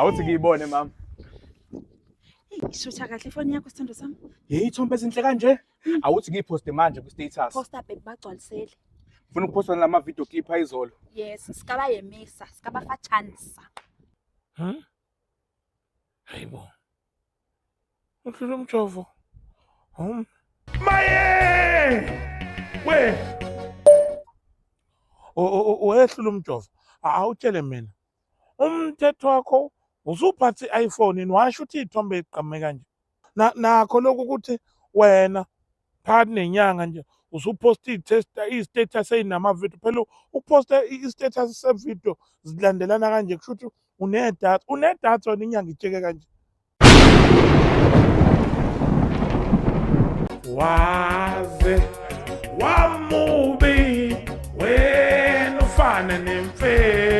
Awuthi ngiyibone mama. Shutha kahle ifoni yakho sithando sami. Yeyithombe ezinhle kanje. Awuthi ngiyiphoste manje ku-status. Posta baby bagcwalisele. Ufuna ukuphosta lama video clip ayizolo. Yes, sikaba yemisa, sikaba fathanisa. Hayibo. Uhlelo umjovo. Maye! We! Wehlula umjovo. Awutshele mina. Umthetho wakho usuphathe iPhone washo ukuthi ithombe iqhamuke kanje. Nakho lokho ukuthi wena phakathi nenyanga nje usuposta i-status eyinama video phela uposta i-status se-video zilandelana kanje kusho ukuthi unedatha wena inyanga itsheke kanje. Waze wamubi wena ufana nemfe